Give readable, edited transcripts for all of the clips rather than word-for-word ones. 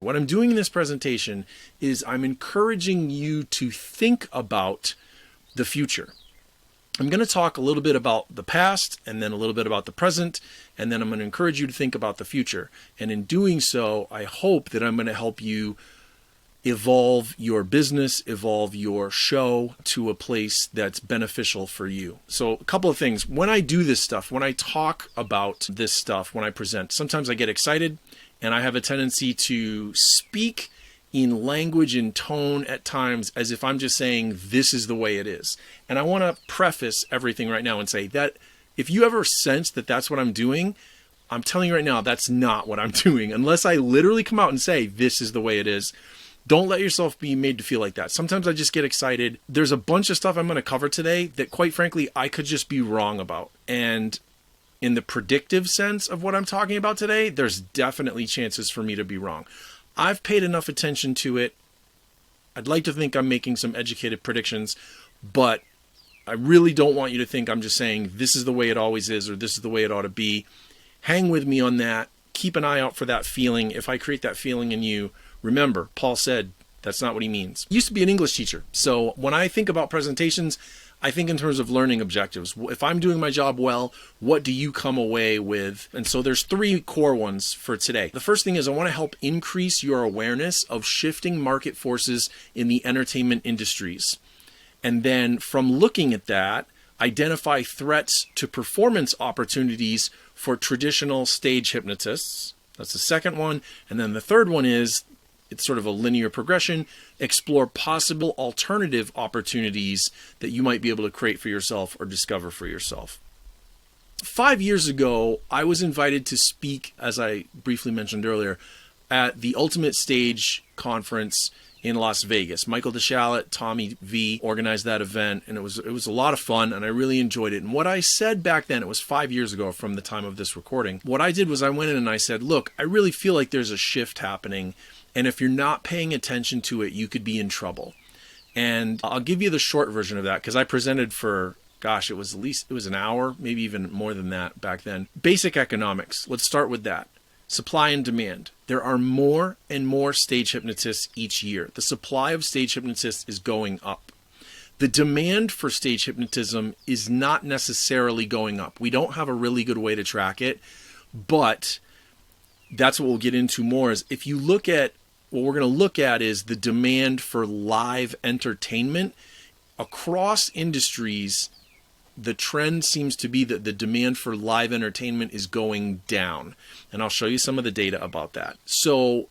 What I'm doing in this presentation is I'm encouraging you to think about the future. I'm going to talk a little bit about the past and then a little bit about the present, and then I'm going to encourage you to think about the future. And in doing so, I hope that I'm going to help you evolve your business, evolve your show to a place that's beneficial for you. So a couple of things. When I do this stuff, when I talk about this stuff, when I present, sometimes I get excited and I have a tendency to speak in language and tone at times as if I'm just saying this is the way it is. And I want to preface everything right now and say that if you ever sense that that's what I'm doing, I'm telling you right now, that's not what I'm doing. Unless I literally come out and say this is the way it is. Don't let yourself be made to feel like that. Sometimes I just get excited. There's a bunch of stuff I'm going to cover today that, quite frankly, I could just be wrong about. And in the predictive sense of what I'm talking about today, there's definitely chances for me to be wrong. I've paid enough attention to it. I'd like to think I'm making some educated predictions, but I really don't want you to think I'm just saying this is the way it always is or this is the way it ought to be. Hang with me on that. Keep an eye out for that feeling. If I create that feeling in you, remember, Paul said that's not what he means. I used to be an English teacher. So when I think about presentations, I think in terms of learning objectives. If I'm doing my job well, what do you come away with? And so there's 3 core ones for today. The first thing is I want to help increase your awareness of shifting market forces in the entertainment industries. And then from looking at that, identify threats to performance opportunities for traditional stage hypnotists. That's the second one. And then the third one is, it's sort of a linear progression, explore possible alternative opportunities that you might be able to create for yourself or discover for yourself. 5 years ago, I was invited to speak, as I briefly mentioned earlier, at the Ultimate Stage Conference in Las Vegas. Michael DeShalit, Tommy V organized that event, and it was a lot of fun, and I really enjoyed it. And what I said back then, it was 5 years ago from the time of this recording, what I did was I went in and I said, look, I really feel like there's a shift happening, and if you're not paying attention to it, you could be in trouble. And I'll give you the short version of that, because I presented for, gosh, it was an hour, maybe even more than that back then. Basic economics. Let's start with that. Supply and demand. There are more and more stage hypnotists each year. The supply of stage hypnotists is going up. The demand for stage hypnotism is not necessarily going up. We don't have a really good way to track it, but that's what we'll get into more. Is if you look at what we're going to look at is the demand for live entertainment across industries. The trend seems to be that the demand for live entertainment is going down. And I'll show you some of the data about that. So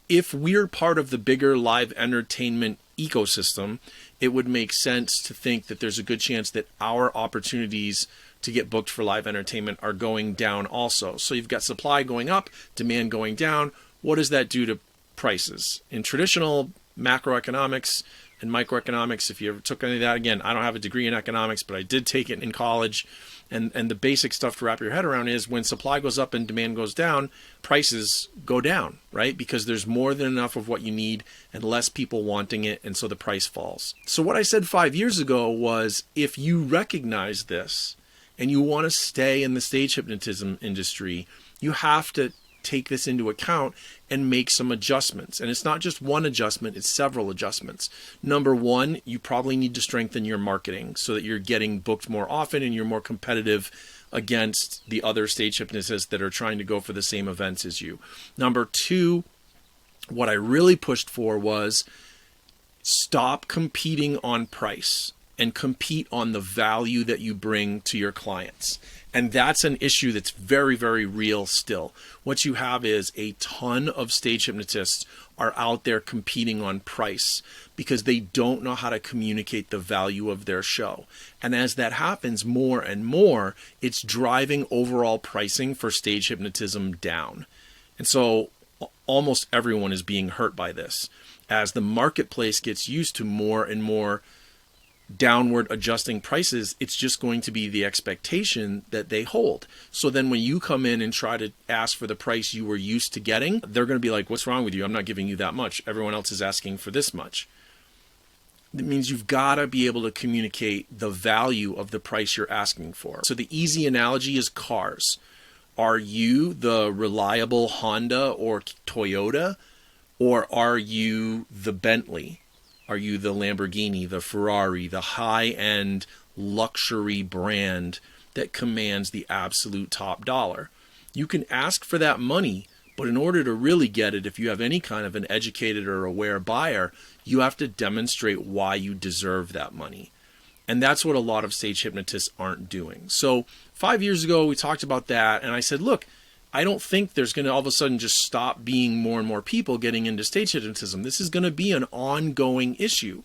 if we're part of the bigger live entertainment ecosystem, it would make sense to think that there's a good chance that our opportunities to get booked for live entertainment are going down also. So you've got supply going up, demand going down. What does that do to prices? In traditional macroeconomics and microeconomics, if you ever took any of that, again, I don't have a degree in economics, but I did take it in college. And the basic stuff to wrap your head around is when supply goes up and demand goes down, prices go down, right? Because there's more than enough of what you need and less people wanting it, and so the price falls. So what I said 5 years ago was, if you recognize this and you want to stay in the stage hypnotism industry, you have to take this into account and make some adjustments. And it's not just one adjustment, it's several adjustments. Number one, you probably need to strengthen your marketing so that you're getting booked more often and you're more competitive against the other stage hypnotists that are trying to go for the same events as you. Number two, what I really pushed for was stop competing on price and compete on the value that you bring to your clients. And that's an issue that's very, very real still. What you have is a ton of stage hypnotists are out there competing on price because they don't know how to communicate the value of their show. And as that happens more and more, it's driving overall pricing for stage hypnotism down. And so almost everyone is being hurt by this. As the marketplace gets used to more and more downward adjusting prices, it's just going to be the expectation that they hold. So then when you come in and try to ask for the price you were used to getting, they're going to be like, what's wrong with you? I'm not giving you that much. Everyone else is asking for this much. That means you've got to be able to communicate the value of the price you're asking for. So the easy analogy is cars. Are you the reliable Honda or Toyota Or are you the Bentley? Are you the Lamborghini, the Ferrari, the high-end luxury brand that commands the absolute top dollar? You can ask for that money, but in order to really get it, if you have any kind of an educated or aware buyer, you have to demonstrate why you deserve that money. And that's what a lot of stage hypnotists aren't doing. So 5 years ago, we talked about that, and I said, look, I don't think there's going to all of a sudden just stop being more and more people getting into stage hypnotism. This is going to be an ongoing issue,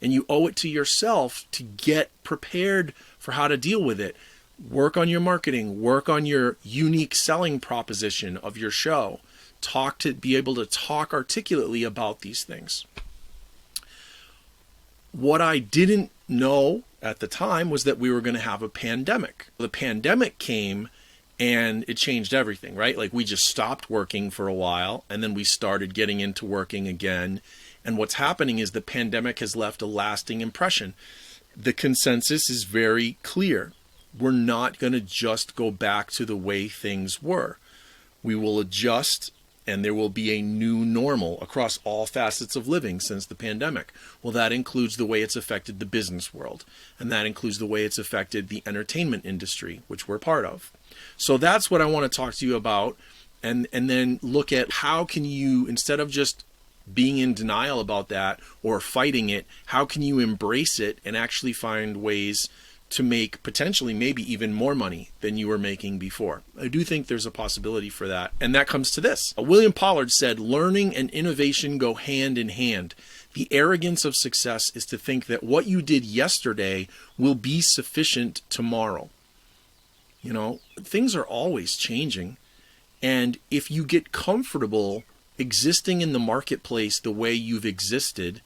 and you owe it to yourself to get prepared for how to deal with it. Work on your marketing, work on your unique selling proposition of your show. Be able to talk articulately about these things. What I didn't know at the time was that we were going to have a pandemic. The pandemic came and it changed everything, right? Like we just stopped working for a while and then we started getting into working again. And what's happening is the pandemic has left a lasting impression. The consensus is very clear. We're not going to just go back to the way things were. We will adjust, and there will be a new normal across all facets of living since the pandemic. Well, that includes the way it's affected the business world, and that includes the way it's affected the entertainment industry, which we're part of. So that's what I want to talk to you about, and then look at how can you, instead of just being in denial about that or fighting it, how can you embrace it and actually find ways to make potentially maybe even more money than you were making before. I do think there's a possibility for that. And that comes to this. William Pollard said, learning and innovation go hand in hand. The arrogance of success is to think that what you did yesterday will be sufficient tomorrow. You know, things are always changing. And if you get comfortable existing in the marketplace the way you've existed,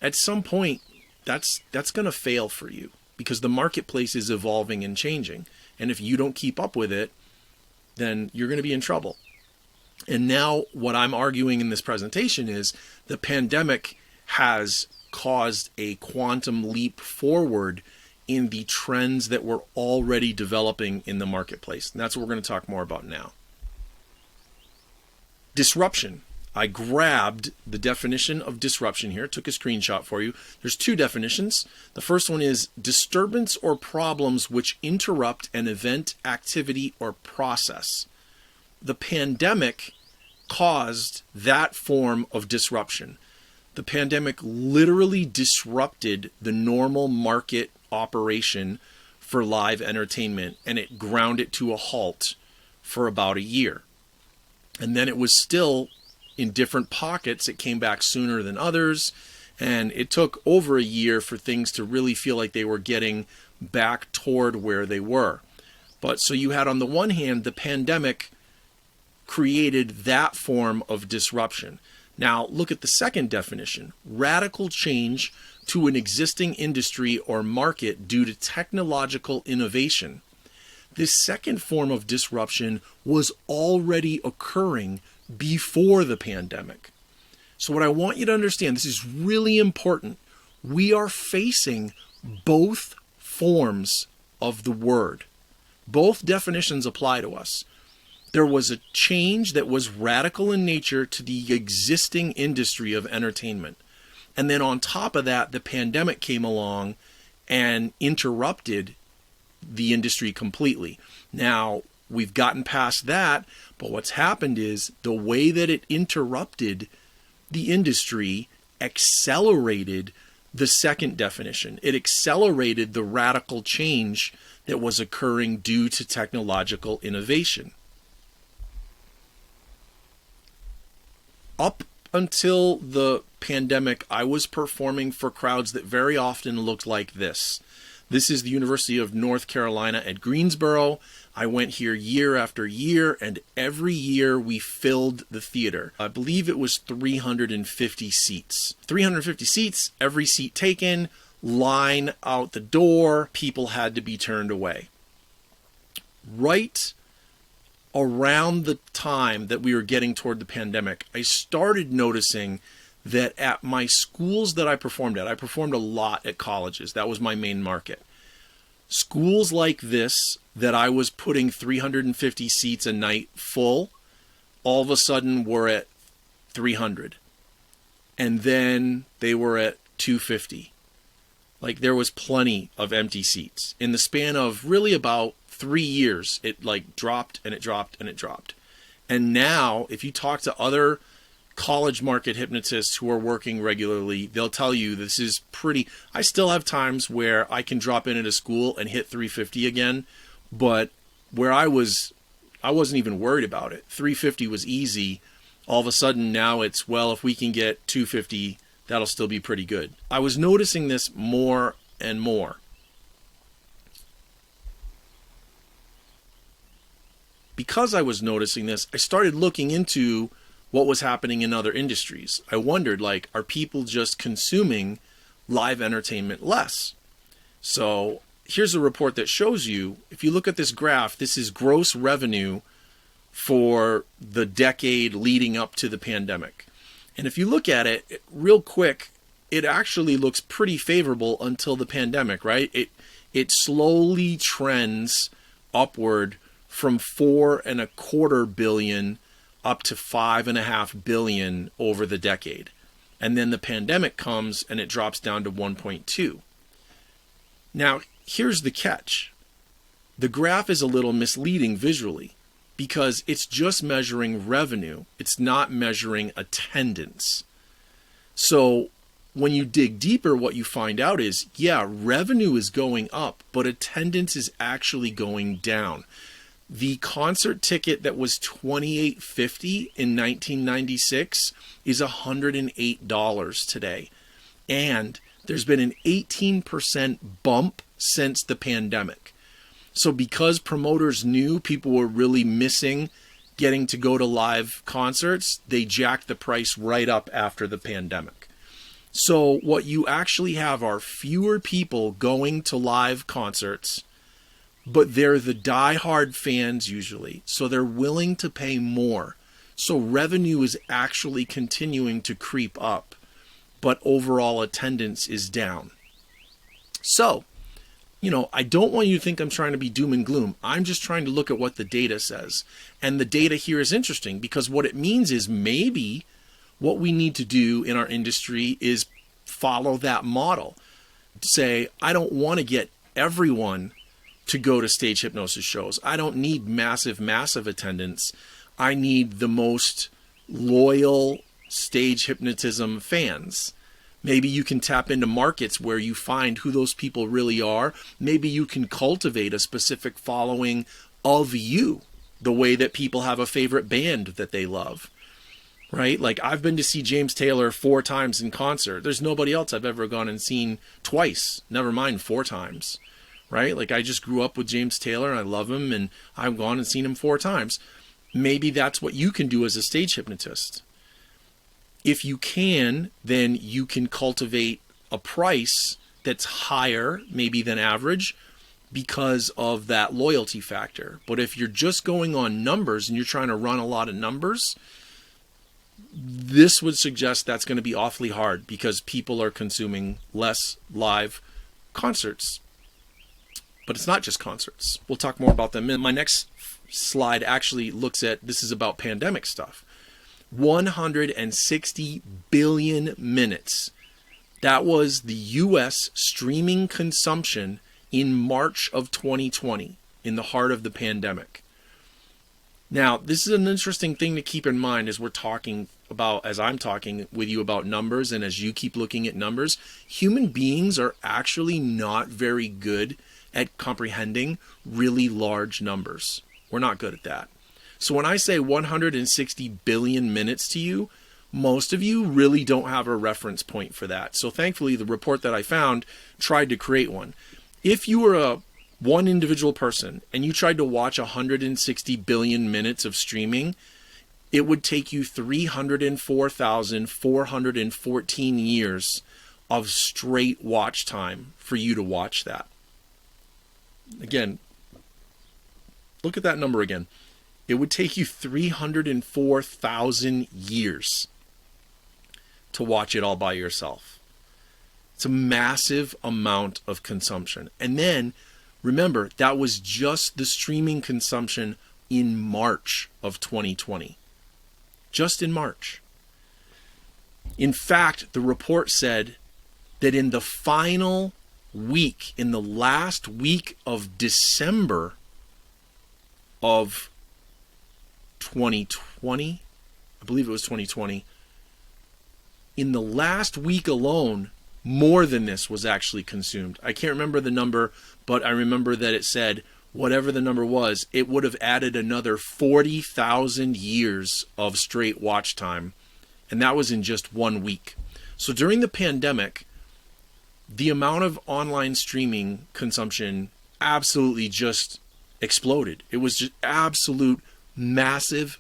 at some point, that's going to fail for you. Because the marketplace is evolving and changing. And if you don't keep up with it, then you're going to be in trouble. And now what I'm arguing in this presentation is the pandemic has caused a quantum leap forward in the trends that were already developing in the marketplace. And that's what we're going to talk more about now. Disruption. I grabbed the definition of disruption here, took a screenshot for you. There's two definitions. The first one is disturbance or problems which interrupt an event, activity, or process. The pandemic caused that form of disruption. The pandemic literally disrupted the normal market operation for live entertainment, and it ground it to a halt for about a year. And then it was still in different pockets. It came back sooner than others, and it took over a year for things to really feel like they were getting back toward where they were. But so you had, on the one hand, the pandemic created that form of disruption. Now look at the second definition: radical change to an existing industry or market due to technological innovation. This second form of disruption was already occurring before the pandemic. So what I want you to understand, this is really important. We are facing both forms of the word. Both definitions apply to us. There was a change that was radical in nature to the existing industry of entertainment. And then on top of that, the pandemic came along and interrupted the industry completely. Now, we've gotten past that, but what's happened is the way that it interrupted the industry accelerated the second definition. It accelerated the radical change that was occurring due to technological innovation. Up until the pandemic, I was performing for crowds that very often looked like this. This is the University of North Carolina at Greensboro. I went here year after year, and every year we filled the theater. I believe it was 350 seats. 350 seats, every seat taken, line out the door, people had to be turned away. Right around the time that we were getting toward the pandemic, I started noticing that at my schools that I performed a lot at colleges. That was my main market. Schools like this that I was putting 350 seats a night full, all of a sudden were at 300. And then they were at 250. Like, there was plenty of empty seats. In the span of really about 3 years, it like dropped and it dropped and it dropped. And now, if you talk to other college market hypnotists who are working regularly, they'll tell you this is pretty. I still have times where I can drop in at a school and hit 350 again, but where I wasn't even worried about it. 350 was easy. All of a sudden now it's, well, if we can get 250, that'll still be pretty good. I was noticing this more and more. Because I was noticing this, I started looking into what was happening in other industries. I wondered, like, are people just consuming live entertainment less? So here's a report that shows you, if you look at this graph, this is gross revenue for the decade leading up to the pandemic. And if you look at it real quick, it actually looks pretty favorable until the pandemic, right? It slowly trends upward from $4.25 billion up to $5.5 billion over the decade. And then the pandemic comes and it drops down to 1.2. Now, here's the catch. The graph is a little misleading visually because it's just measuring revenue. It's not measuring attendance. So when you dig deeper, what you find out is, yeah, revenue is going up, but attendance is actually going down. The concert ticket that was $28.50 in 1996 is $108 today. And there's been an 18% bump since the pandemic. So because promoters knew people were really missing getting to go to live concerts, they jacked the price right up after the pandemic. So what you actually have are fewer people going to live concerts, but they're the diehard fans usually, so they're willing to pay more. So revenue is actually continuing to creep up, but overall attendance is down. So, I don't want you to think I'm trying to be doom and gloom. I'm just trying to look at what the data says. And the data here is interesting because what it means is maybe what we need to do in our industry is follow that model. Say, I don't want to get everyone to go to stage hypnosis shows. I don't need massive attendance. I need the most loyal stage hypnotism fans. Maybe you can tap into markets where you find who those people really are. Maybe you can cultivate a specific following of you, the way that people have a favorite band that they love, right? Like, I've been to see James Taylor 4 times in concert. There's nobody else I've ever gone and seen twice, never mind 4 times, right? Like, I just grew up with James Taylor and I love him and I've gone and seen him 4 times. Maybe that's what you can do as a stage hypnotist. If you can, then you can cultivate a price that's higher maybe than average because of that loyalty factor. But if you're just going on numbers and you're trying to run a lot of numbers, this would suggest that's going to be awfully hard because people are consuming less live concerts. But it's not just concerts. We'll talk more about them. My next slide actually looks at, this is about pandemic stuff. 160 billion minutes. That was the US streaming consumption in March of 2020, in the heart of the pandemic. Now, this is an interesting thing to keep in mind as I'm talking with you about numbers, and as you keep looking at numbers. Human beings are actually not very good at comprehending really large numbers. We're not good at that. So when I say 160 billion minutes to you, most of you really don't have a reference point for that. So thankfully, the report that I found tried to create one. If you were one individual person and you tried to watch 160 billion minutes of streaming, it would take you 304,414 years of straight watch time for you to watch that. Again, look at that number again. It would take you 304,000 years to watch it all by yourself. It's a massive amount of consumption. And then, remember, that was just the streaming consumption in March of 2020. Just in March. In fact, the report said that in the final week, in the last week of December of 2020, I believe it was 2020, in the last week alone, more than this was actually consumed. I can't remember the number, but I remember that it said, whatever the number was, it would have added another 40,000 years of straight watch time. And that was in just 1 week. So during the pandemic, the amount of online streaming consumption absolutely just exploded. It was just absolute massive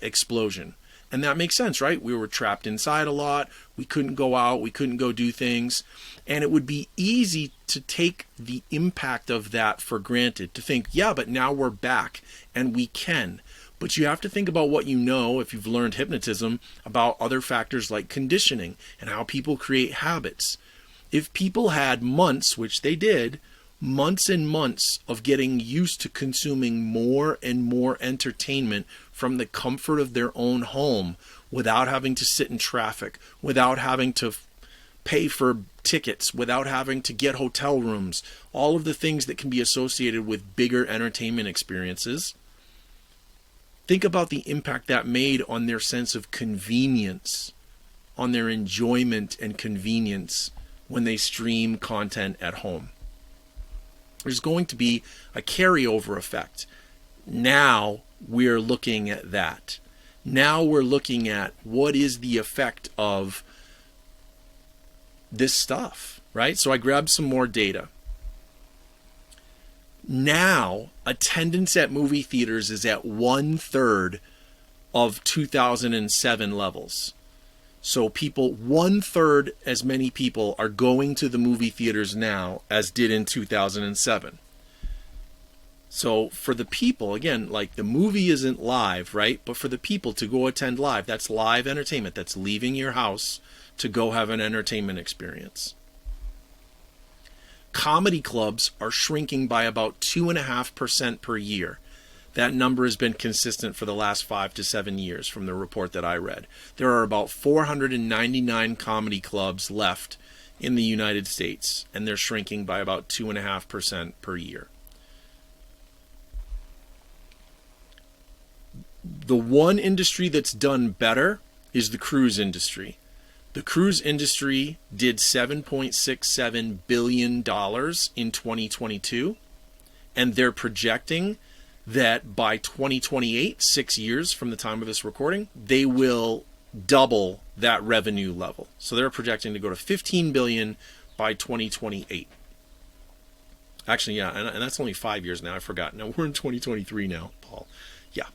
explosion. And that makes sense, right? We were trapped inside a lot. We couldn't go out. We couldn't go do things. And it would be easy to take the impact of that for granted, to think, yeah, but now we're back and we can. But you have to think about what you know, if you've learned hypnotism, about other factors like conditioning and how people create habits. If people had months, which they did, months and months of getting used to consuming more and more entertainment from the comfort of their own home without having to sit in traffic, without having to pay for tickets, without having to get hotel rooms, all of the things that can be associated with bigger entertainment experiences. Think about the impact that made on their sense of convenience, on their enjoyment and convenience when they stream content at home. There's going to be a carryover effect. Now we're looking at that. Now we're looking at what is the effect of this stuff, right? So I grabbed some more data. Now, attendance at movie theaters is at 1/3 of 2007 levels. So 1/3 as many people are going to the movie theaters now as did in 2007. So for the people, again, like the movie isn't live, right? But for the people to go attend live, that's live entertainment. That's leaving your house to go have an entertainment experience. Comedy clubs are shrinking by about 2.5% per year. That number has been consistent for the last 5 to 7 years from the report that I read. There are about 499 comedy clubs left in the United States, and they're shrinking by about 2.5% per year. The one industry that's done better is the cruise industry. The cruise industry did $7.67 billion in 2022, and they're projecting that by 2028, 6 years from the time of this recording, they will double that revenue level. So they're projecting to go to $15 billion by 2028. Actually, yeah, and that's only 5 years now. I forgot. Now we're in 2023 now, Paul. Yeah.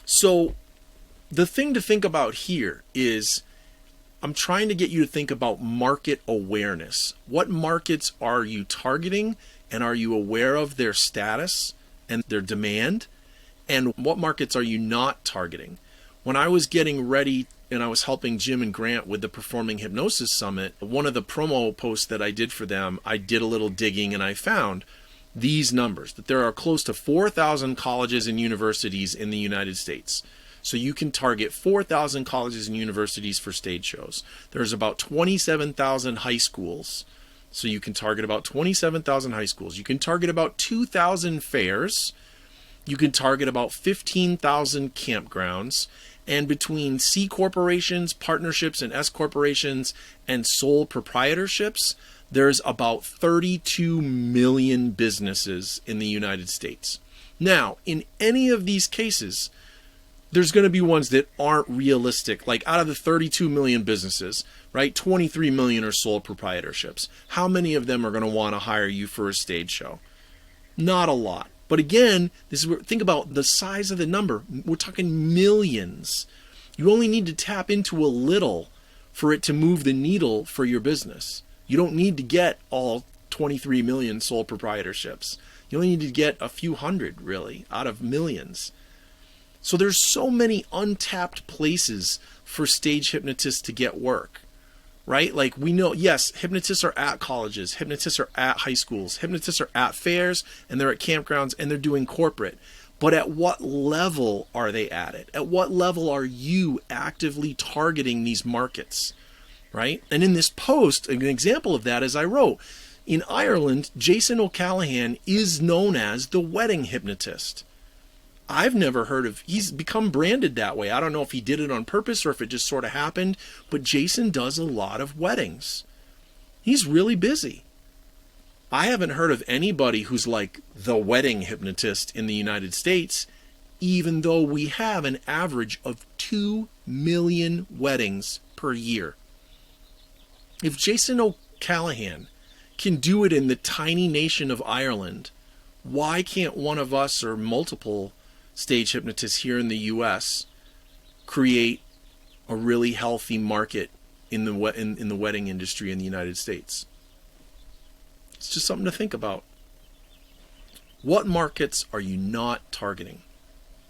So the thing to think about here is I'm trying to get you to think about market awareness. What markets are you targeting, and are you aware of their status and their demand? And what markets are you not targeting? When I was getting ready and I was helping Jim and Grant with the Performing Hypnosis Summit, one of the promo posts that I did for them, I did a little digging and I found these numbers, that there are close to 4,000 colleges and universities in the United States. So you can target 4,000 colleges and universities for stage shows. There's about 27,000 high schools. So you can target about 27,000 high schools. You can target about 2,000 fairs. You can target about 15,000 campgrounds. And between C corporations, partnerships, and S corporations, and sole proprietorships, there's about 32 million businesses in the United States. Now, in any of these cases, there's going to be ones that aren't realistic. Like out of the 32 million businesses, right, 23 million are sole proprietorships. How many of them are going to want to hire you for a stage show? Not a lot. But again, this is where, think about the size of the number. We're talking millions. You only need to tap into a little for it to move the needle for your business. You don't need to get all 23 million sole proprietorships. You only need to get a few hundred, really, out of millions. So there's so many untapped places for stage hypnotists to get work, right? Like we know, yes, hypnotists are at colleges, hypnotists are at high schools, hypnotists are at fairs, and they're at campgrounds, and they're doing corporate. But at what level are they at it? At what level are you actively targeting these markets, right? And in this post, an example of that is I wrote, in Ireland, Jason O'Callahan is known as the wedding hypnotist. I've never heard of, he's become branded that way. I don't know if he did it on purpose or if it just sort of happened, but Jason does a lot of weddings. He's really busy. I haven't heard of anybody who's like the wedding hypnotist in the United States, even though we have an average of 2 million weddings per year. If Jason O'Callahan can do it in the tiny nation of Ireland, why can't one of us or multiple stage hypnotists here in the US create a really healthy market in the wedding industry in the United States? It's just something to think about. What markets are you not targeting?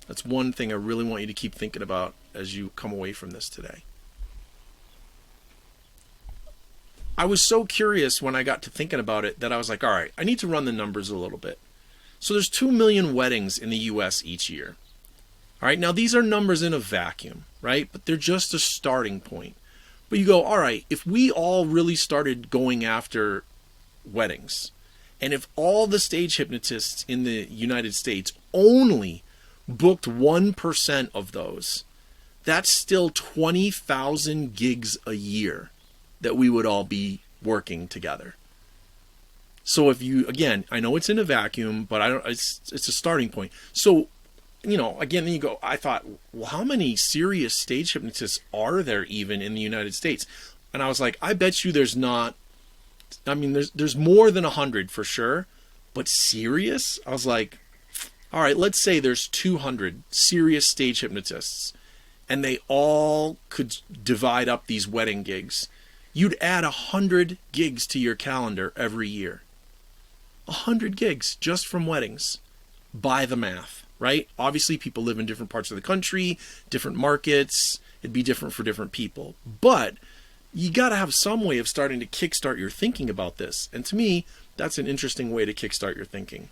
That's one thing I really want you to keep thinking about as you come away from this today. I was so curious when I got to thinking about it that I was like, all right, I need to run the numbers a little bit. So there's 2 million weddings in the US each year. All right, now these are numbers in a vacuum, right? But they're just a starting point. But you go, all right, if we all really started going after weddings, and if all the stage hypnotists in the United States only booked 1% of those, that's still 20,000 gigs a year that we would all be working together. So if you, again, I know it's in a vacuum, but it's a starting point. So, again, then you go, I thought, well, how many serious stage hypnotists are there even in the United States? And I was like, I bet you there's not, there's more than 100 for sure, but serious? I was like, all right, let's say there's 200 serious stage hypnotists, and they all could divide up these wedding gigs. You'd add 100 gigs to your calendar every year. 100 gigs just from weddings. By the math, right? Obviously, people live in different parts of the country, different markets. It'd be different for different people. But you got to have some way of starting to kickstart your thinking about this. And to me, that's an interesting way to kickstart your thinking.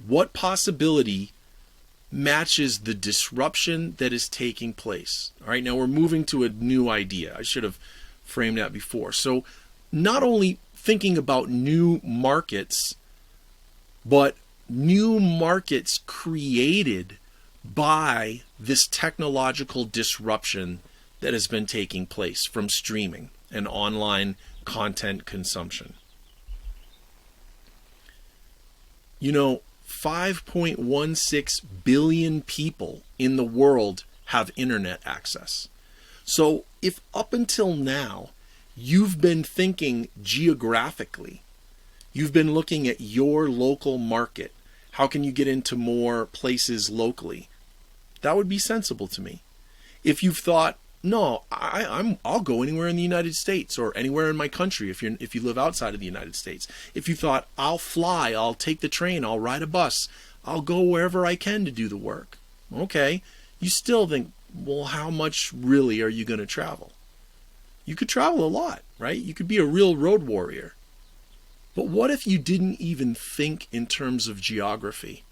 What possibility matches the disruption that is taking place? All right, now we're moving to a new idea. I should have framed that before. So not only thinking about new markets, but new markets created by this technological disruption that has been taking place from streaming and online content consumption. 5.16 billion people in the world have internet access. So if up until now you've been thinking geographically, you've been looking at your local market, how can you get into more places locally? That would be sensible to me. If you've thought, no, I'll go anywhere in the United States or anywhere in my country if you live outside of the United States. If you thought, I'll fly, I'll take the train, I'll ride a bus, I'll go wherever I can to do the work. Okay, you still think, well, how much really are you going to travel? You could travel a lot, right? You could be a real road warrior. But what if you didn't even think in terms of geography?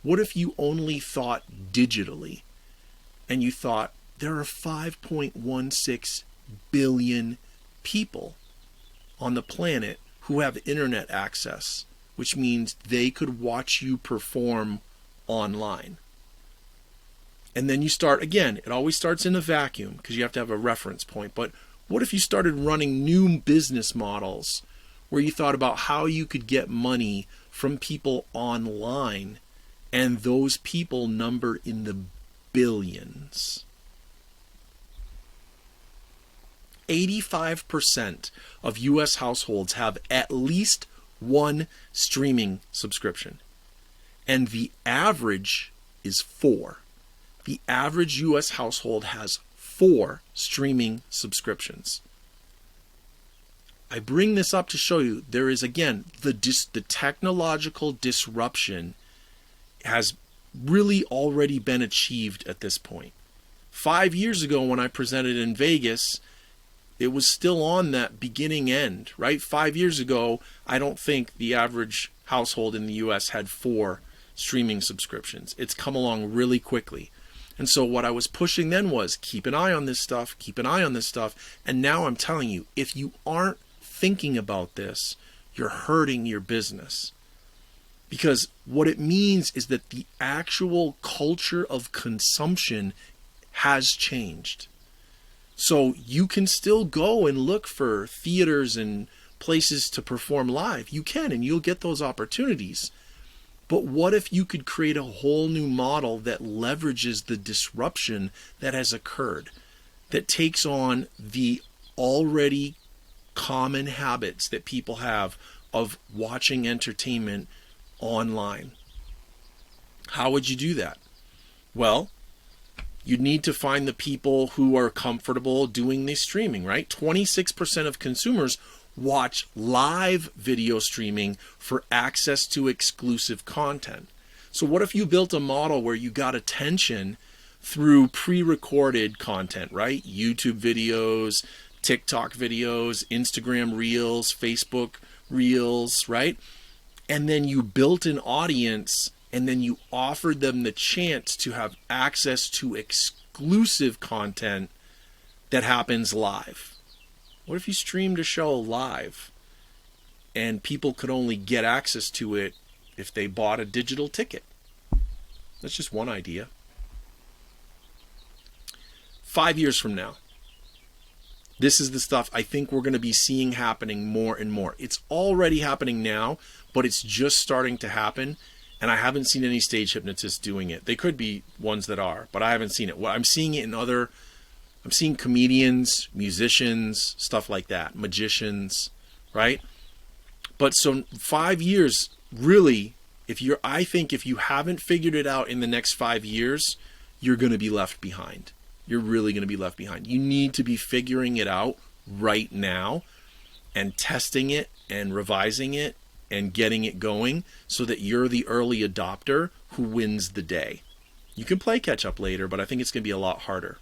What if you only thought digitally and you thought, there are 5.16 billion people on the planet who have internet access, which means they could watch you perform online. And then you start, again, it always starts in a vacuum because you have to have a reference point. But what if you started running new business models where you thought about how you could get money from people online, and those people number in the billions? 85% of US households have at least one streaming subscription. And the average is 4. The average US household has 4 streaming subscriptions. I bring this up to show you there is, again, the technological disruption has really already been achieved at this point. 5 years ago when I presented in Vegas, it was still on that beginning end, right? 5 years ago, I don't think the average household in the US had 4 streaming subscriptions. It's come along really quickly. And so what I was pushing then was keep an eye on this stuff, keep an eye on this stuff. And now I'm telling you, if you aren't thinking about this, you're hurting your business. Because what it means is that the actual culture of consumption has changed. So you can still go and look for theaters and places to perform live. You can, and you'll get those opportunities. But what if you could create a whole new model that leverages the disruption that has occurred, that takes on the already common habits that people have of watching entertainment online? How would you do that? Well, you need to find the people who are comfortable doing the streaming, right? 26% of consumers watch live video streaming for access to exclusive content. So what if you built a model where you got attention through pre-recorded content, right? YouTube videos, TikTok videos, Instagram Reels, Facebook Reels, right? And then you built an audience, and then you offered them the chance to have access to exclusive content that happens live. What if you streamed a show live and people could only get access to it if they bought a digital ticket? That's just one idea. 5 years from now, this is the stuff I think we're going to be seeing happening more and more. It's already happening now, but it's just starting to happen. And I haven't seen any stage hypnotists doing it. They could be ones that are, but I haven't seen it. Well, I'm seeing it in I'm seeing comedians, musicians, stuff like that, magicians, right? But so 5 years, really, I think if you haven't figured it out in the next 5 years, you're going to be left behind. You're really going to be left behind. You need to be figuring it out right now and testing it and revising it and getting it going so that you're the early adopter who wins the day. You can play catch up later, but I think it's going to be a lot harder.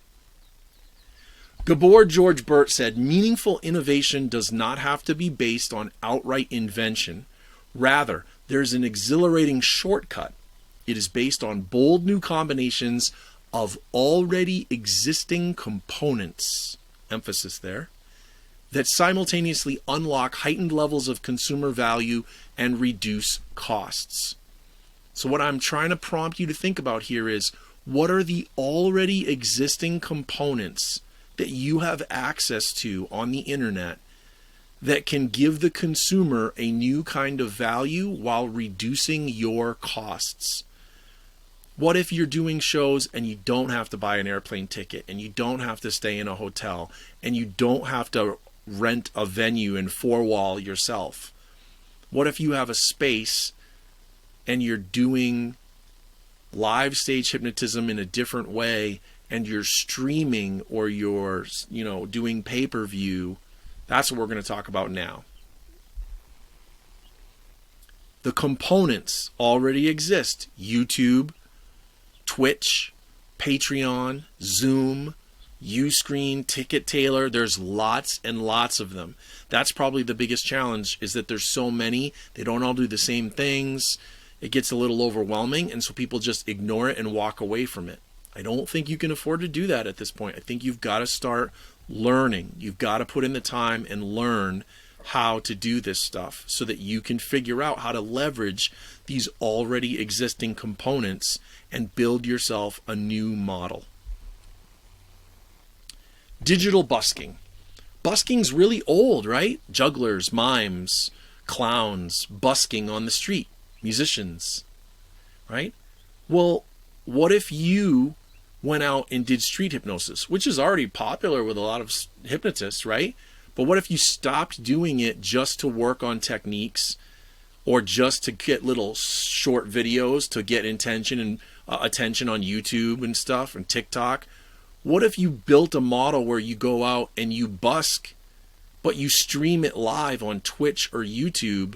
Gabor George Burt said, meaningful innovation does not have to be based on outright invention. Rather, there's an exhilarating shortcut. It is based on bold new combinations of already existing components, emphasis there, that simultaneously unlock heightened levels of consumer value and reduce costs. So what I'm trying to prompt you to think about here is, what are the already existing components that you have access to on the internet that can give the consumer a new kind of value while reducing your costs? What if you're doing shows and you don't have to buy an airplane ticket, and you don't have to stay in a hotel, and you don't have to rent a venue and 4-wall yourself? What if you have a space and you're doing live stage hypnotism in a different way, and you're streaming, or you're, doing pay-per-view? That's what we're going to talk about now. The components already exist. YouTube, Twitch, Patreon, Zoom, Uscreen, Ticket Tailor. There's lots and lots of them. That's probably the biggest challenge, is that there's so many. They don't all do the same things. It gets a little overwhelming, and so people just ignore it and walk away from it. I don't think you can afford to do that at this point. I think you've got to start learning. You've got to put in the time and learn how to do this stuff so that you can figure out how to leverage these already existing components and build yourself a new model. Digital busking. Busking's really old, right? Jugglers, mimes, clowns, busking on the street, musicians, right? Well, what if you went out and did street hypnosis, which is already popular with a lot of hypnotists, right? But what if you stopped doing it just to work on techniques, or just to get little short videos to get attention and attention on YouTube and stuff and TikTok? What if you built a model where you go out and you busk, but you stream it live on Twitch or YouTube,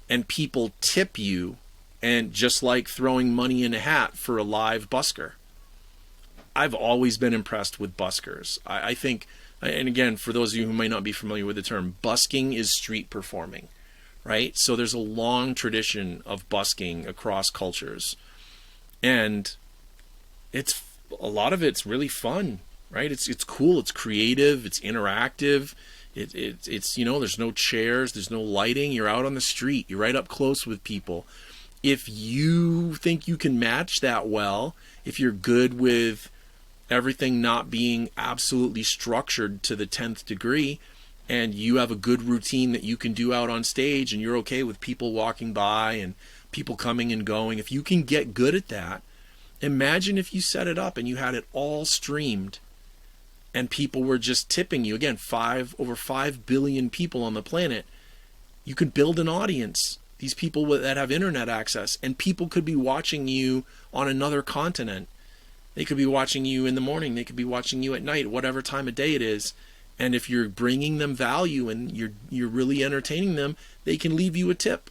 and people tip you, and just like throwing money in a hat for a live busker? I've always been impressed with buskers. I think, and again, for those of you who might not be familiar with the term, busking is street performing, right? So there's a long tradition of busking across cultures. And it's a lot of it's really fun, right? It's cool, it's creative, it's interactive. It's there's no chairs, there's no lighting. You're out on the street, you're right up close with people. If you think you can match that well, if you're good with everything not being absolutely structured to the 10th degree, and you have a good routine that you can do out on stage, and you're okay with people walking by and people coming and going, if you can get good at that, imagine if you set it up and you had it all streamed and people were just tipping you. Again, over 5 billion people on the planet. You could build an audience. These people that have internet access, and people could be watching you on another continent. They could be watching you in the morning. They could be watching you at night, whatever time of day it is. And if you're bringing them value and you're really entertaining them, they can leave you a tip.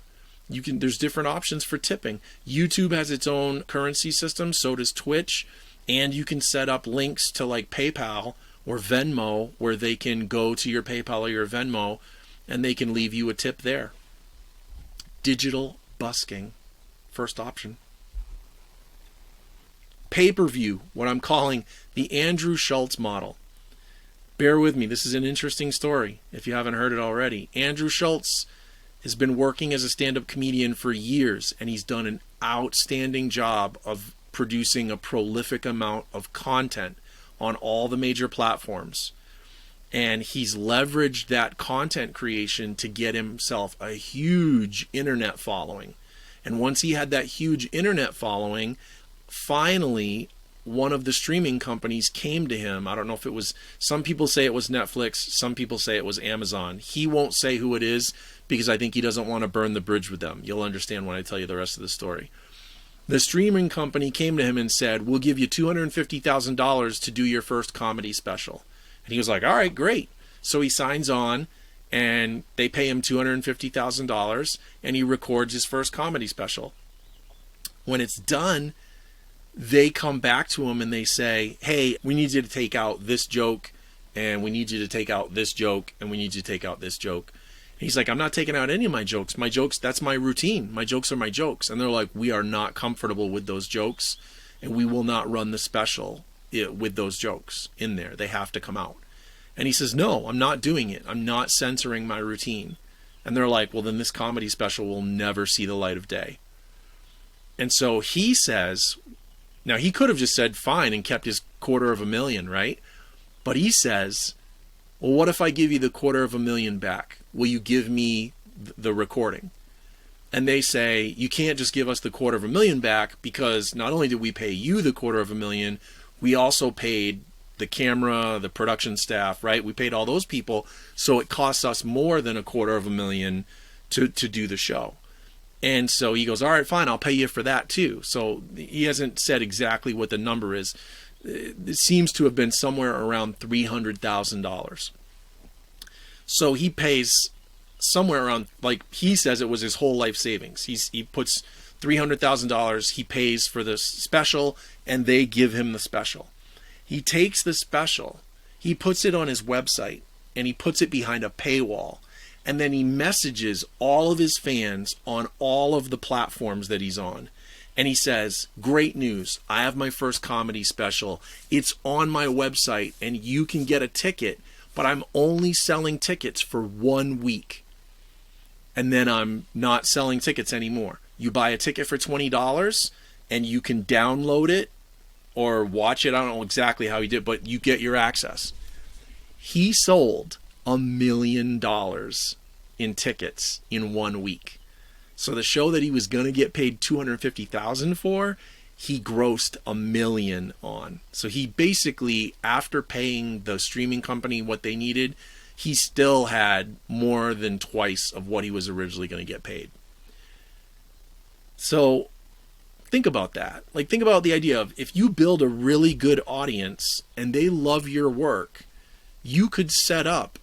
There's different options for tipping. YouTube has its own currency system, so does Twitch, and you can set up links to like PayPal or Venmo where they can go to your PayPal or your Venmo and they can leave you a tip there. Digital busking, first option. Pay-per-view, what I'm calling the Andrew Schulz model. Bear with me, this is an interesting story if you haven't heard it already. Andrew Schulz has been working as a stand-up comedian for years, and he's done an outstanding job of producing a prolific amount of content on all the major platforms. And he's leveraged that content creation to get himself a huge internet following. And once he had that huge internet following, finally one of the streaming companies came to him. I don't know if it was, some people say it was Netflix, some people say it was Amazon. He won't say who it is because I think he doesn't want to burn the bridge with them. You'll understand when I tell you the rest of the story. The streaming company came to him and said, we'll give you $250,000 to do your first comedy special. And he was like, all right, great. So he signs on and they pay him $250,000 and he records his first comedy special. When it's done, they come back to him and they say, hey, we need you to take out this joke, and we need you to take out this joke, and we need you to take out this joke. And he's like, I'm not taking out any of my jokes. My jokes, that's my routine. My jokes are my jokes. And they're like, we are not comfortable with those jokes, and we will not run the special with those jokes in there. They have to come out. And he says, no, I'm not doing it. I'm not censoring my routine. And they're like, well, then this comedy special will never see the light of day. And so he says, now he could have just said fine and kept his $250,000, right? But he says, well, what if I give you the $250,000 back? Will you give me the recording? And they say, you can't just give us the $250,000 back, because not only did we pay you the $250,000, we also paid the camera, the production staff, right? We paid all those people, so it costs us more than $250,000 to do the show. And so he goes, all right, fine, I'll pay you for that too. So he hasn't said exactly what the number is. It seems to have been somewhere around $300,000. So he pays somewhere around, like he says it was his whole life savings. He puts $300,000, he pays for the special, and they give him the special. He takes the special, he puts it on his website, and he puts it behind a paywall. And then he messages all of his fans on all of the platforms that he's on. And he says, great news, I have my first comedy special. It's on my website and you can get a ticket, but I'm only selling tickets for 1 week. And then I'm not selling tickets anymore. You buy a ticket for $20 and you can download it or watch it. I don't know exactly how he did, but you get your access. He sold $1 million in tickets in 1 week. So the show that he was going to get paid $250,000 for, he grossed $1 million on. So he basically, after paying the streaming company what they needed, he still had more than twice of what he was originally going to get paid. So think about that. Like, think about the idea of, if you build a really good audience and they love your work, you could set up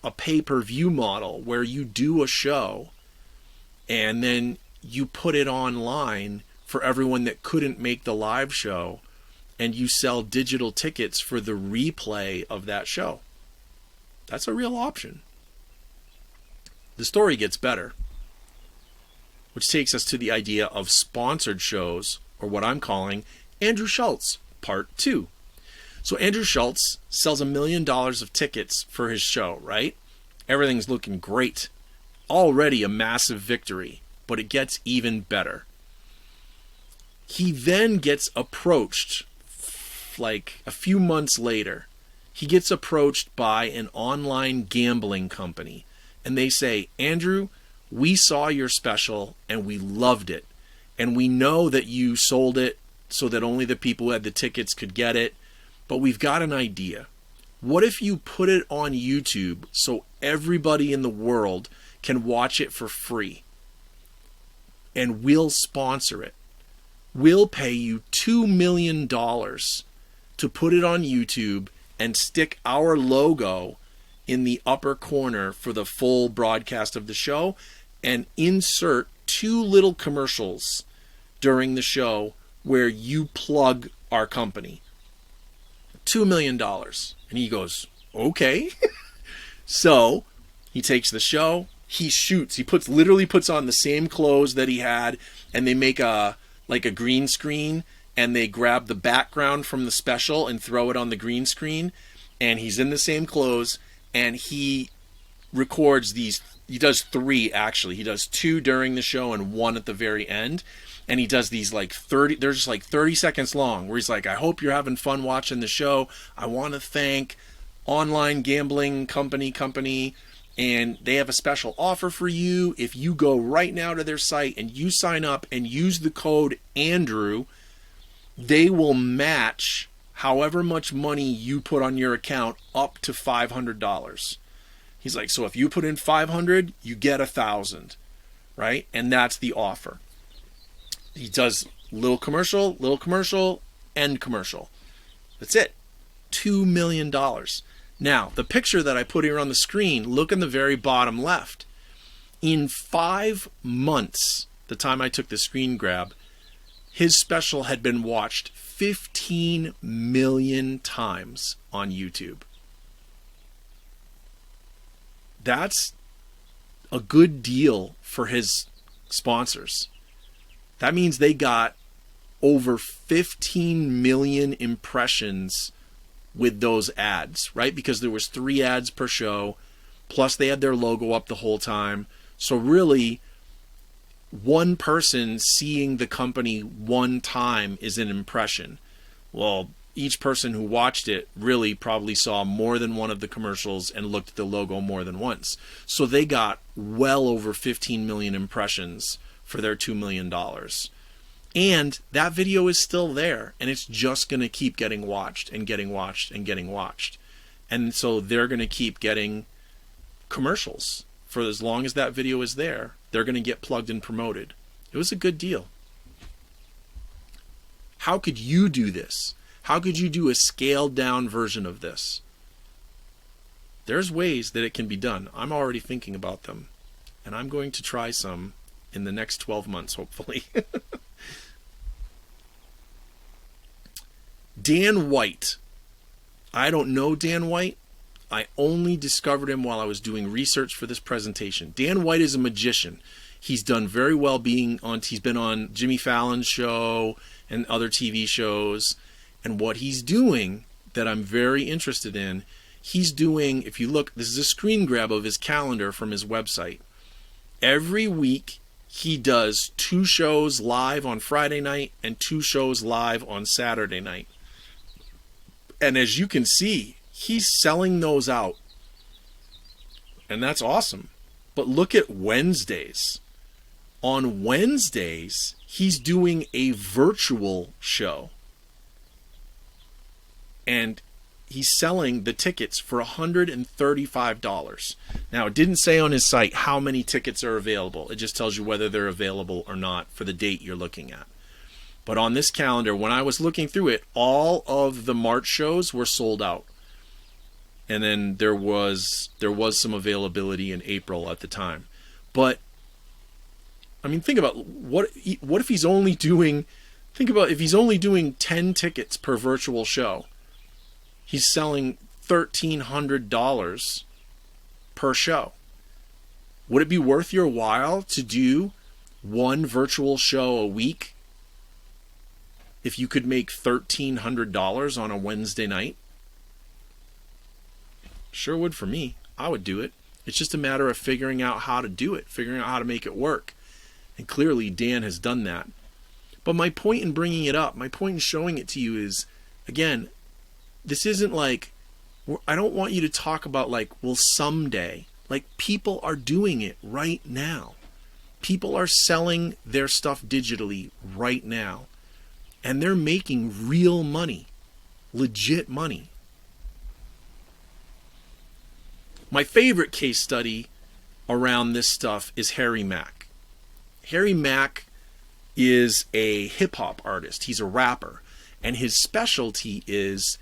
a pay-per-view model where you do a show and then you put it online for everyone that couldn't make the live show, and you sell digital tickets for the replay of that show. That's a real option. The story gets better. which takes us to the idea of sponsored shows, or what I'm calling Andrew Schulz Part 2. So Andrew Schulz sells $1 million of tickets for his show, right? Everything's looking great. Already a massive victory, but it gets even better. He then gets approached, like a few months later, he gets approached by an online gambling company. And they say, Andrew, we saw your special and we loved it. And we know that you sold it so that only the people who had the tickets could get it. But we've got an idea. What if you put it on YouTube so everybody in the world can watch it for free? And we'll sponsor it. We'll pay you $2 million to put it on YouTube and stick our logo in the upper corner for the full broadcast of the show and insert 2 little commercials during the show where you plug our company. $2 million. And he goes, okay. So he takes the show, he shoots, literally puts on the same clothes that he had, and they make a green screen, and they grab the background from the special and throw it on the green screen, and he's in the same clothes, and he records these. He does 3 actually. He does 2 during the show and 1 at the very end. And he does these they're just 30 seconds long, where he's like, I hope you're having fun watching the show. I want to thank online gambling company, and they have a special offer for you. If you go right now to their site and you sign up and use the code Andrew, they will match however much money you put on your account up to $500. He's like, so if you put in $500, you get $1,000, right? And that's the offer. He does little commercial, end commercial. That's it. $2 million. Now, the picture that I put here on the screen, look in the very bottom left. In 5 months, the time I took the screen grab, his special had been watched 15 million times on YouTube. That's a good deal for his sponsors. That means they got over 15 million impressions with those ads, right? Because there was 3 ads per show, plus they had their logo up the whole time. So really, one person seeing the company one time is an impression. Well, each person who watched it really probably saw more than one of the commercials and looked at the logo more than once. So they got well over 15 million impressions for their $2 million. And that video is still there, and it's just going to keep getting watched and getting watched and getting watched. And so they're going to keep getting commercials for as long as that video is there. They're going to get plugged and promoted. It was a good deal. How could you do this? How could you do a scaled down version of this? There's ways that it can be done. I'm already thinking about them, and I'm going to try some in the next 12 months, hopefully. Dan White. I don't know Dan White. I only discovered him while I was doing research for this presentation. Dan White is a magician. He's done very well he's been on Jimmy Fallon's show and other TV shows. And what he's doing that I'm very interested in, he's doing, if you look, this is a screen grab of his calendar from his website. Every week, he does 2 shows live on Friday night and 2 shows live on Saturday night. And as you can see, he's selling those out. And that's awesome. But look at Wednesdays. On Wednesdays, he's doing a virtual show. And he's selling the tickets for $135. Now, it didn't say on his site how many tickets are available. It just tells you whether they're available or not for the date you're looking at. But on this calendar, when I was looking through it, all of the March shows were sold out. And then there was some availability in April at the time. But I mean, think about what if he's only doing 10 tickets per virtual show. He's selling $1,300 per show. Would it be worth your while to do one virtual show a week, if you could make $1,300 on a Wednesday night, sure would for me. I would do it. It's just a matter of figuring out how to do it, figuring out how to make it work. And clearly Dan has done that. But my point in bringing it up, my point in showing it to you is, again, this isn't like, I don't want you to talk about like, well, someday. Like, people are doing it right now. People are selling their stuff digitally right now. And they're making real money, legit money. My favorite case study around this stuff is Harry Mack. Harry Mack is a hip-hop artist. He's a rapper. And his specialty is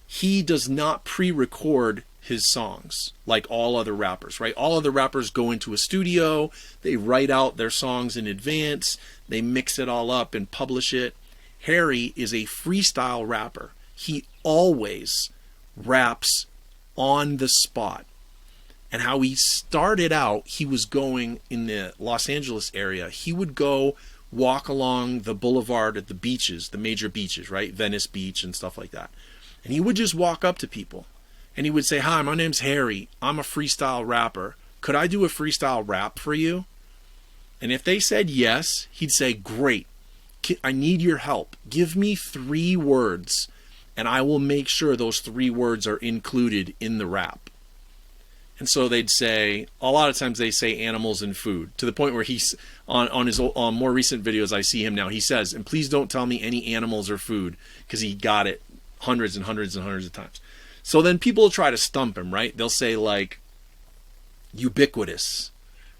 he does not pre-record his songs like all other rappers, right? All other rappers go into a studio, they write out their songs in advance, they mix it all up and publish it. Harry is a freestyle rapper. He always raps on the spot. And how he started out, he was going in the Los Angeles area. He would go walk along the boulevard at the beaches, the major beaches, right? Venice Beach and stuff like that. And he would just walk up to people. And he would say, "Hi, my name's Harry. I'm a freestyle rapper. Could I do a freestyle rap for you?" And if they said yes, he'd say, "Great. I need your help. Give me 3 words, and I will make sure those 3 words are included in the rap." And so they'd say, a lot of times they say animals and food, to the point where he's on his more recent videos, I see him now, he says, "And please don't tell me any animals or food," because he got it hundreds and hundreds and hundreds of times. So then people will try to stump him, right? They'll say like ubiquitous.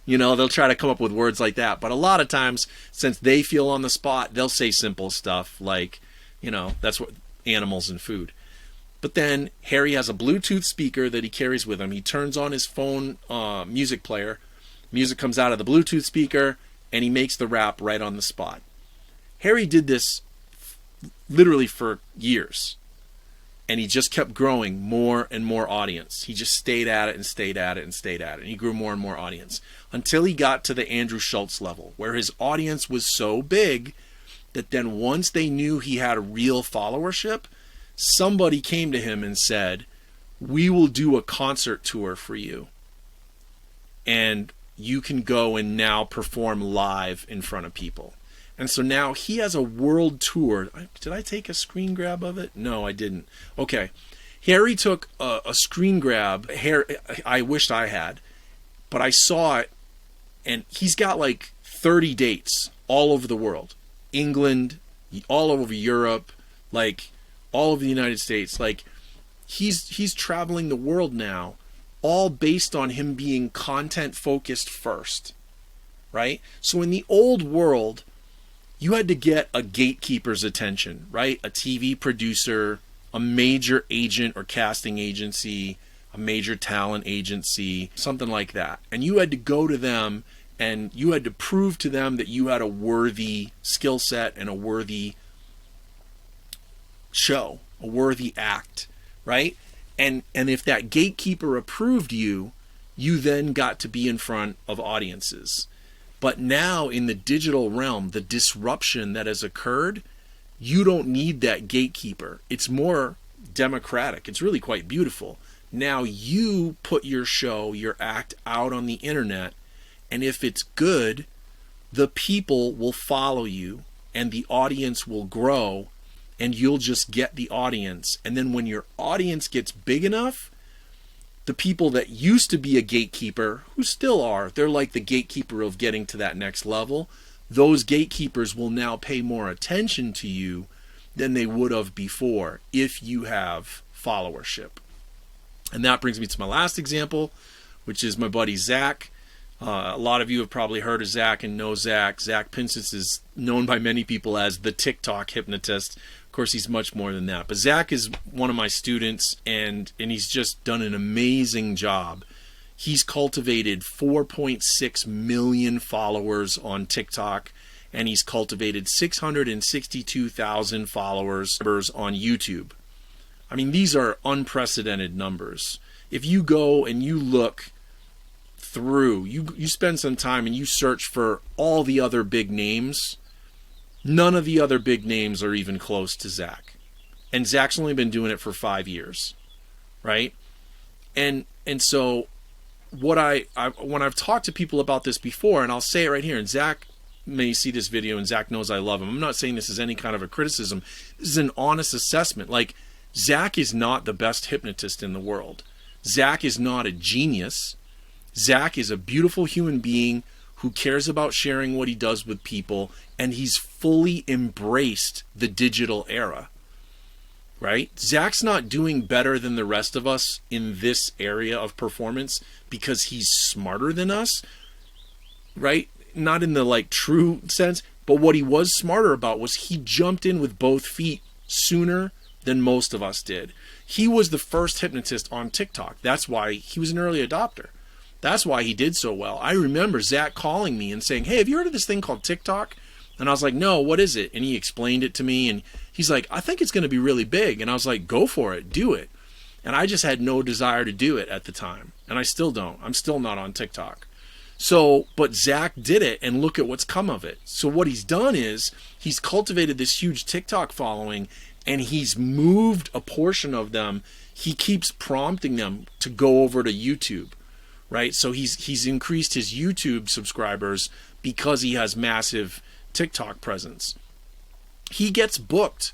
You know, they'll try to come up with words like that. But a lot of times, since they feel on the spot, they'll say simple stuff like, you know, that's what animals and food. But then Harry has a Bluetooth speaker that he carries with him. He turns on his phone music player. Music comes out of the Bluetooth speaker, and he makes the rap right on the spot. Harry did this literally for years. And he just kept growing more and more audience. He just stayed at it and stayed at it and stayed at it. And he grew more and more audience until he got to the Andrew Schultz level, where his audience was so big that then once they knew he had a real followership, somebody came to him and said, "We will do a concert tour for you. And you can go and now perform live in front of people." And so now he has a world tour. Did I take a screen grab of it? No, I didn't. Okay. Harry took a screen grab. I wished I had, but I saw it, and he's got like 30 dates all over the world. England, all over Europe, like all over the United States. Like he's traveling the world now, all based on him being content focused first, right? So in the old world, you had to get a gatekeeper's attention, right? A TV producer, a major agent or casting agency, a major talent agency, something like that. And you had to go to them and you had to prove to them that you had a worthy skill set and a worthy show, a worthy act, right? And if that gatekeeper approved you, you then got to be in front of audiences. But now in the digital realm, the disruption that has occurred, you don't need that gatekeeper. It's more democratic. It's really quite beautiful. Now you put your show, your act out on the internet, and if it's good, the people will follow you and the audience will grow and you'll just get the audience. And then when your audience gets big enough, the people that used to be a gatekeeper, who still are, they're like the gatekeeper of getting to that next level. Those gatekeepers will now pay more attention to you than they would have before if you have followership. And that brings me to my last example, which is my buddy Zach. A lot of you have probably heard of Zach and know Zach. Zach Pinsons is known by many people as the TikTok hypnotist. Of course, he's much more than that. But Zach is one of my students, and he's just done an amazing job. He's cultivated 4.6 million followers on TikTok, and he's cultivated 662,000 followers on YouTube. I mean, these are unprecedented numbers. If you go and you look through, you spend some time and you search for all the other big names, none of the other big names are even close to Zach. And Zach's only been doing it for 5 years, right? And so what when I've talked to people about this before, and I'll say it right here, and Zach may see this video and Zach knows I love him. I'm not saying this is any kind of a criticism. This is an honest assessment. Like, Zach is not the best hypnotist in the world. Zach is not a genius. Zach is a beautiful human being who cares about sharing what he does with people, and he's fully embraced the digital era, right? Zach's not doing better than the rest of us in this area of performance because he's smarter than us, right? Not in the like true sense, but what he was smarter about was he jumped in with both feet sooner than most of us did. He was the first hypnotist on TikTok. That's why he was an early adopter. That's why he did so well. I remember Zach calling me and saying, "Hey, have you heard of this thing called TikTok?" And I was like, "No, what is it?" And he explained it to me, and he's like, "I think it's going to be really big." And I was like, "Go for it, do it." And I just had no desire to do it at the time. And I still don't. I'm still not on TikTok. So, but Zach did it, and look at what's come of it. So what he's done is he's cultivated this huge TikTok following, and he's moved a portion of them. He keeps prompting them to go over to YouTube, right? So he's increased his YouTube subscribers because he has massive TikTok presence. He gets booked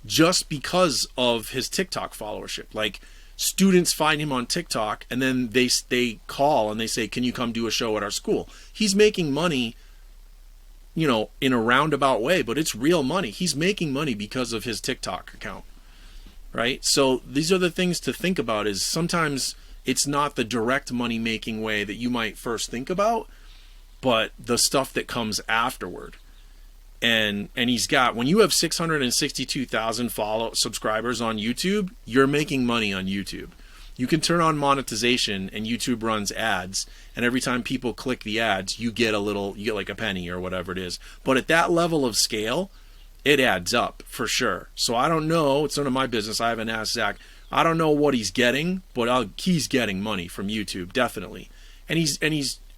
just because of his TikTok followership. Like, students find him on TikTok, and then they call and they say, "Can you come do a show at our school?" He's making money, in a roundabout way, but it's real money. He's making money because of his TikTok account, right? So these are the things to think about, is sometimes it's not the direct money making way that you might first think about, but the stuff that comes afterward. And he's got, when you have 662,000 subscribers on YouTube, you're making money on YouTube. You can turn on monetization, and YouTube runs ads, and every time people click the ads, you get like a penny or whatever it is. But at that level of scale, it adds up for sure. So I don't know, it's none of my business. I haven't asked Zach. I don't know what he's getting, but he's getting money from YouTube, definitely. And he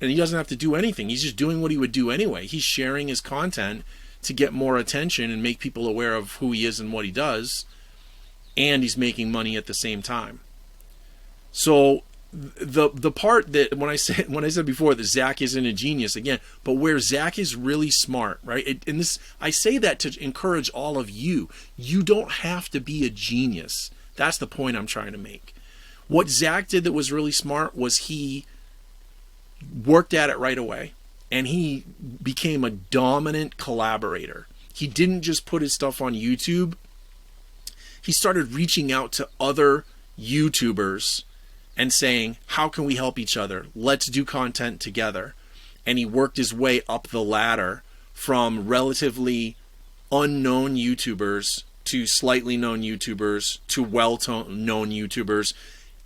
doesn't have to do anything. He's just doing what he would do anyway. He's sharing his content to get more attention and make people aware of who he is and what he does, and he's making money at the same time. So the part that when I said before that Zach isn't a genius, again, but where Zach is really smart, right? And this, I say that to encourage all of you. You don't have to be a genius. That's the point I'm trying to make. What Zach did that was really smart was he worked at it right away. And he became a dominant collaborator. He didn't just put his stuff on YouTube. He started reaching out to other YouTubers and saying, "How can we help each other? Let's do content together." And he worked his way up the ladder from relatively unknown YouTubers to slightly known YouTubers to well-known YouTubers.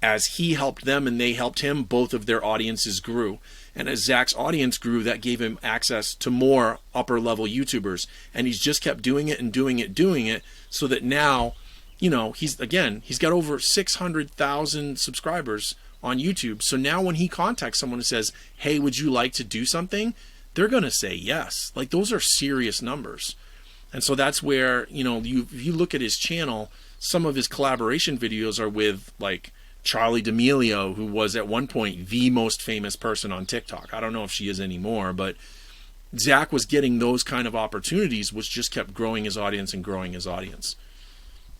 As he helped them and they helped him, both of their audiences grew. And as Zach's audience grew, that gave him access to more upper level YouTubers. And he's just kept doing it and doing it, so that now, he's got over 600,000 subscribers on YouTube. So now when he contacts someone and says, "Hey, would you like to do something?" they're going to say yes. Like, those are serious numbers. And so that's where, if you look at his channel, some of his collaboration videos are with like Charli D'Amelio, who was at one point the most famous person on TikTok. I don't know if she is anymore, but Zach was getting those kind of opportunities, which just kept growing his audience and growing his audience.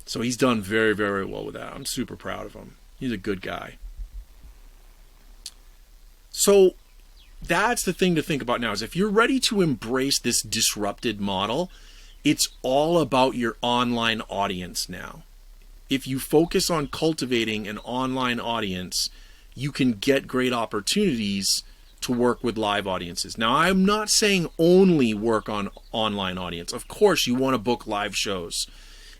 So he's done very, very well with that. I'm super proud of him. He's a good guy. So that's the thing to think about now, is if you're ready to embrace this disrupted model, it's all about your online audience now. If you focus on cultivating an online audience, you can get great opportunities to work with live audiences. Now, I'm not saying only work on online audience. Of course, you want to book live shows.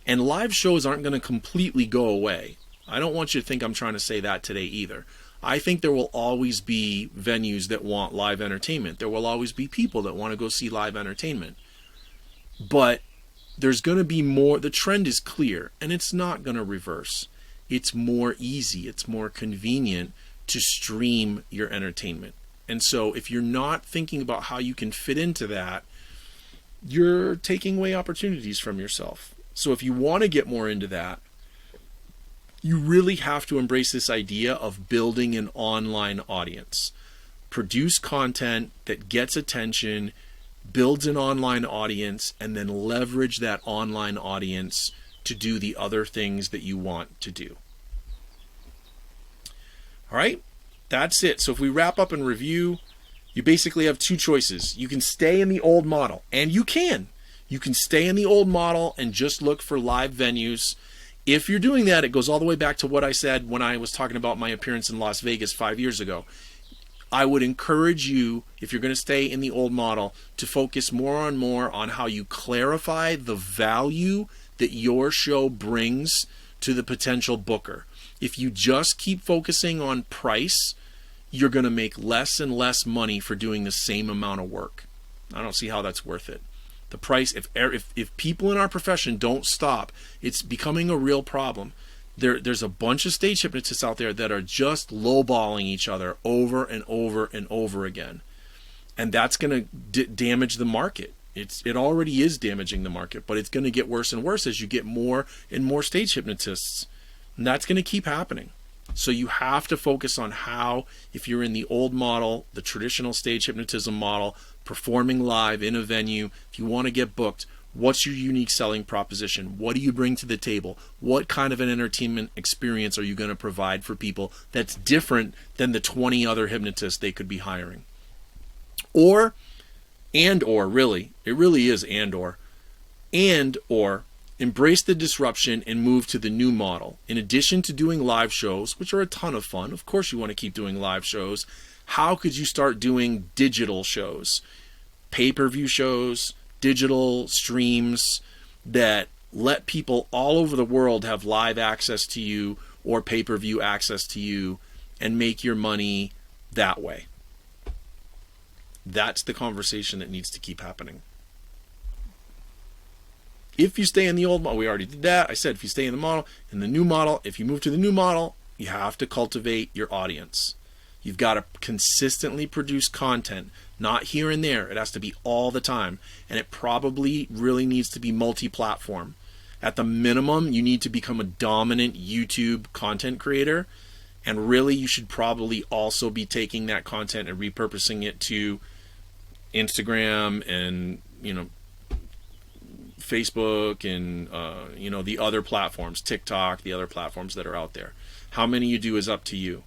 And live shows aren't going to completely go away. I don't want you to think I'm trying to say that today either. I think there will always be venues that want live entertainment. There will always be people that want to go see live entertainment. But there's going to be more. The trend is clear, and it's not going to reverse. It's more easy, it's more convenient to stream your entertainment. And so if you're not thinking about how you can fit into that, you're taking away opportunities from yourself. So if you want to get more into that, you really have to embrace this idea of building an online audience. Produce content that gets attention, builds an online audience, and then leverage that online audience to do the other things that you want to do. All right, that's it. So if we wrap up and review, you basically have two choices. You can stay in the old model, and you can. You can stay in the old model and just look for live venues. If you're doing that, it goes all the way back to what I said when I was talking about my appearance in Las Vegas 5 years ago. I would encourage you, if you're going to stay in the old model, to focus more and more on how you clarify the value that your show brings to the potential booker. If you just keep focusing on price, you're going to make less and less money for doing the same amount of work. I don't see how that's worth it. The price, if people in our profession don't stop, it's becoming a real problem. There's a bunch of stage hypnotists out there that are just lowballing each other over and over and over again. And that's going to damage the market. It already is damaging the market, but it's going to get worse and worse as you get more and more stage hypnotists. And that's going to keep happening. So you have to focus on how, if you're in the old model, the traditional stage hypnotism model, performing live in a venue, if you want to get booked, what's your unique selling proposition? What do you bring to the table? What kind of an entertainment experience are you going to provide for people that's different than the 20 other hypnotists they could be hiring? Or really, it really is or embrace the disruption and move to the new model. In addition to doing live shows, which are a ton of fun, of course you want to keep doing live shows, how could you start doing digital shows, pay-per-view shows, digital streams that let people all over the world have live access to you or pay-per-view access to you and make your money that way? That's the conversation that needs to keep happening. If you stay in the old model, we already did that. I said if you stay in the model, in the new model, if you move to the new model, you have to cultivate your audience. You've got to consistently produce content, not here and there. It has to be all the time. And it probably really needs to be multi-platform. At the minimum, you need to become a dominant YouTube content creator. And really, you should probably also be taking that content and repurposing it to Instagram and, Facebook and, the other platforms, TikTok, the other platforms that are out there. How many you do is up to you.